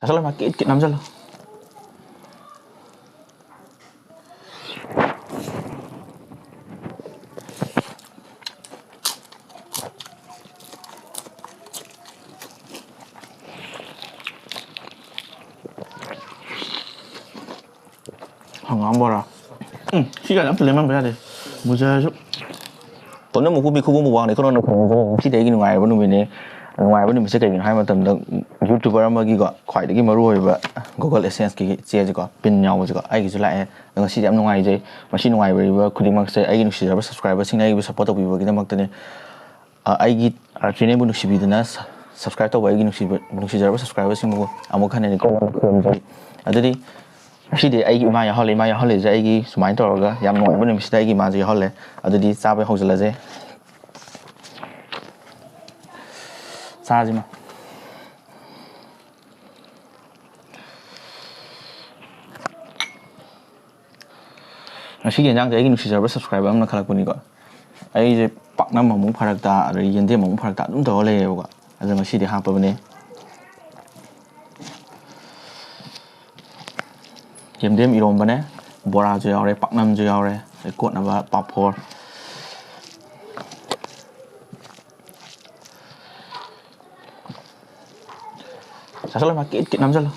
Asal makin ikit 6 salah. Ngambar lah. Sikat ang tuliman ba yun? Musa siya. ตอนนั้นผมมีคู่มือวางในคนนั้นผมที่ได้กินง่ายวันนู้นเนี่ยง่ายวันนี้ไม่ใช่แค่กินให้มาทำดังยูทูบเบอร์มากี่ก็ขายได้กี่มารู้แบบ Google Essence กี่เสียจีก็เป็นยาวจีก็ไอ้กี่สุดละแล้วก็สิ่งที่มันง่ายใจมาสิ่งง่ายไปว่าคุณที่มักจะไอ้กี่นุกสิจะไป subscribe สิ่งไหนกี่ support ตัวพี่ว่ากี่แต่มักแต่เนี่ยไอ้กี่ที่เนี่ยบุนุกสิบิดนะ subscribe ตัวไอ้กี่นุกสิจะไป subscribe สิ่งมันก็อามุขนาดนี้ก็มันเพิ่มใจอันนี้ရှိတယ်အဲ့ဒီအမရဟောလေမရဟောလေအဲ့ဒီစမိုင်းတော်ကရမလို့ဘယ်လိုမရှိတဲ့အဲ့ဒီမာစီဟောလေအဲ့ဒီစားပဲဟုတ်စလဲစေစားစီမရှိရင်ကြောင့်အဲ့ဒီနုရှိကြပဲ subscribe မခါလကုနီကအဲ့ဒီปักน้ำมะม่วงพารักตาอะไรยันเดียมะม่วงพารักตานุ่มตัวเลยก็အဲ့ဒါမရှိတဲ့ဟာပပနေYem dem irom ba ne bora jo yaw re paknam jo yaw re kot na ba papor Sasal makin ikit 6 salah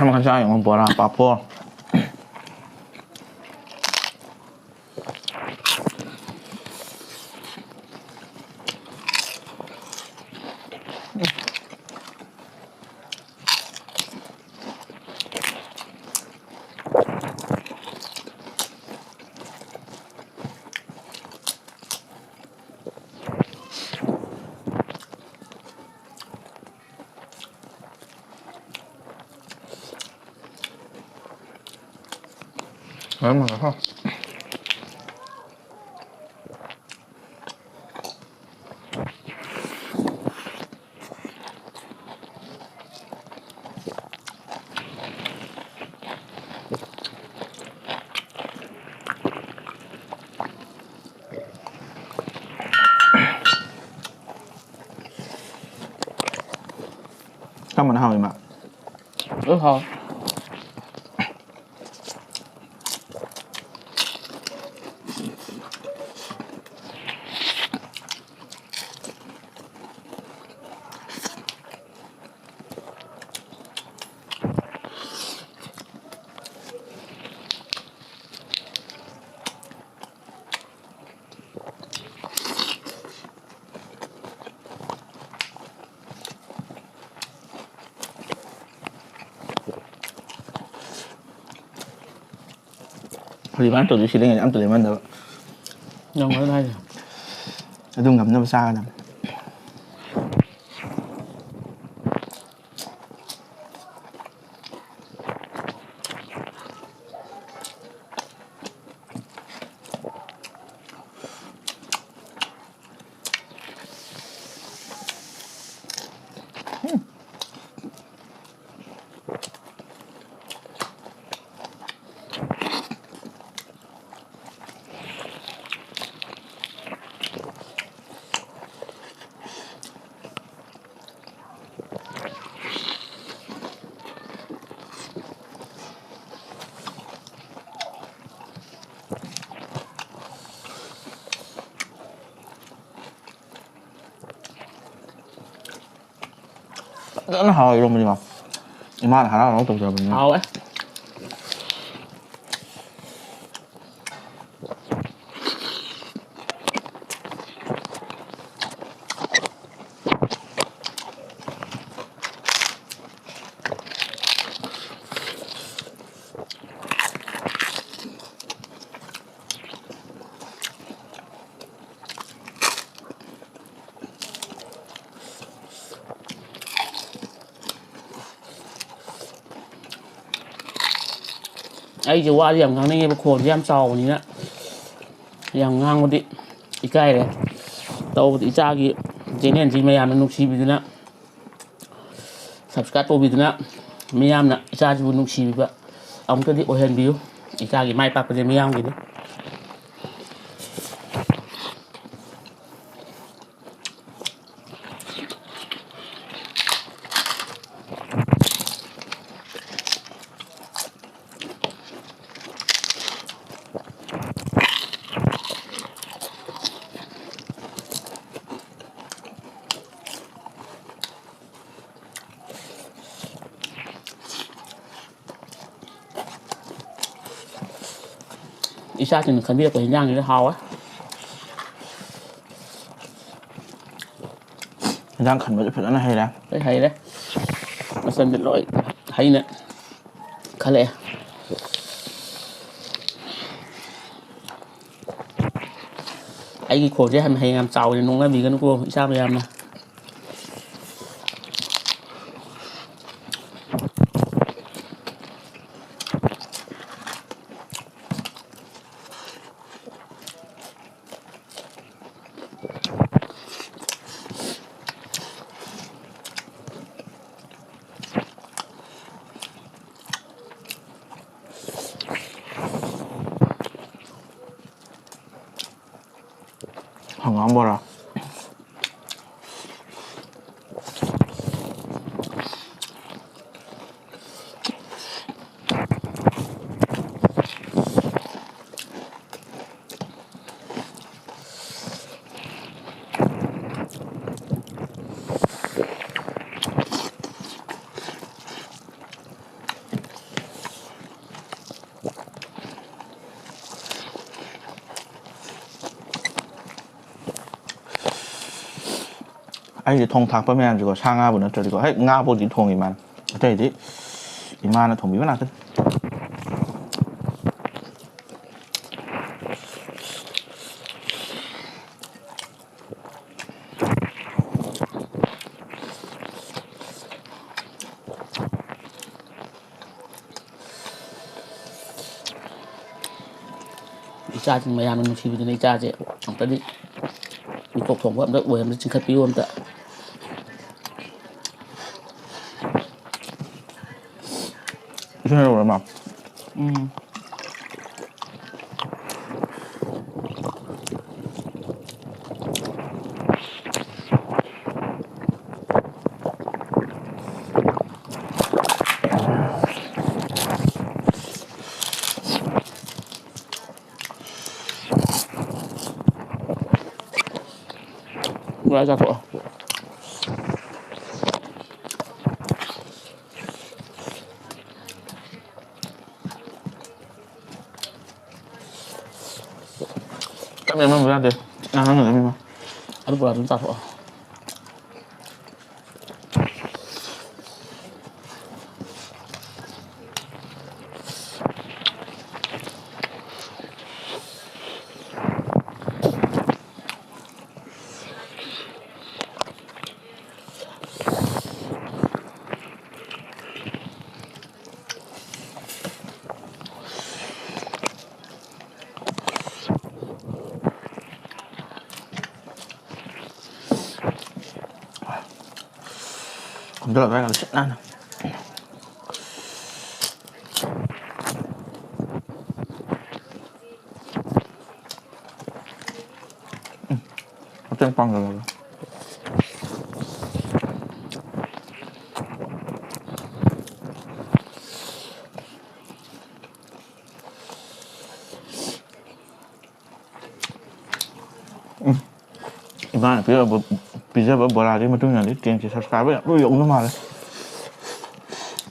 Makan saya yang bora papor Memang apa? Kamu nak mak? Hao. Thì bán tụi xí lên ăn tụi mình được nhưng ở đây tôi ngầm nó xa nè nó hồi luôn đi mà em má là hả nó tụt rồi mình Hao ấy. ấy chỉ qua điểm ngang này bọc hồn em sau này nữa yang ngang một tí ít cái này tàu tí cha kia chỉ nên chỉ mày làm nó xí bị nữa subscribe tôi bị nữa mày làm nè cha chỉ muốn nó xí bị vậy ông cái đi ôi hèn biếu ít cái mai bạc cái mày làm gì đấy ít cha thì không biết cái nhang cái hào á đang khẩn với phải nó hay đấy đấy hay đấy nó xem được lỗi hay nè khá lẹ ấy cái khổ chứ hay làm sầu thì nó vì cái nó cô sao bây giờ mà ngon bò rồi ai thì thông thác bao nhiêu rồi sang Nga bữa nó trời có hết Nga bao nhiêu thông iman đây thì iman nó thông bí nào thế cha thì mày làm nó xí bị này cha chứ ông ta điมีกบถงว่ามันอวยมันจึงขัดปิ้วมันแต่ใช่หรือเปล่าnói ra thôi các em mang ra đi ăn nó người em ăn vừa chúng ta thôi không được cái là rất ăn trên phong rồi iman bây giờ bữa nào đi mà chúng nhà đi tiền chỉ subscribe với nó dụng nó mà đấy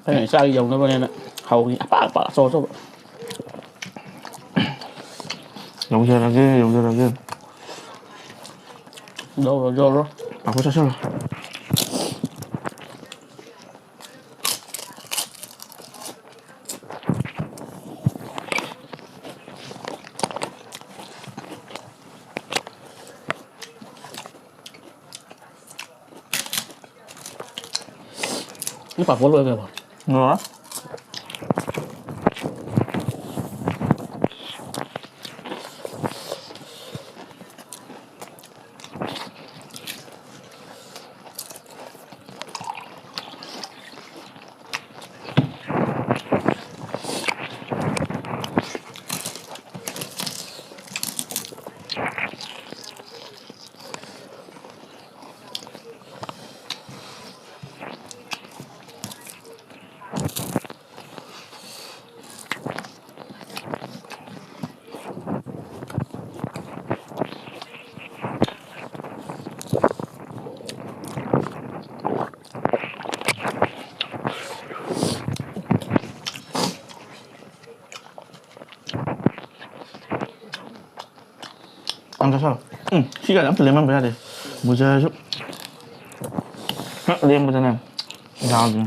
cái này sao dùng nó bên này nè hầu như bả xô xô dùng giờ là cái đâu rồi vô rồi à có sao rồi nó bả vô luôn rồi nữa sao khi cả lắm từ lên mâm ra đây bây giờ chút lên bây giờ này sao gì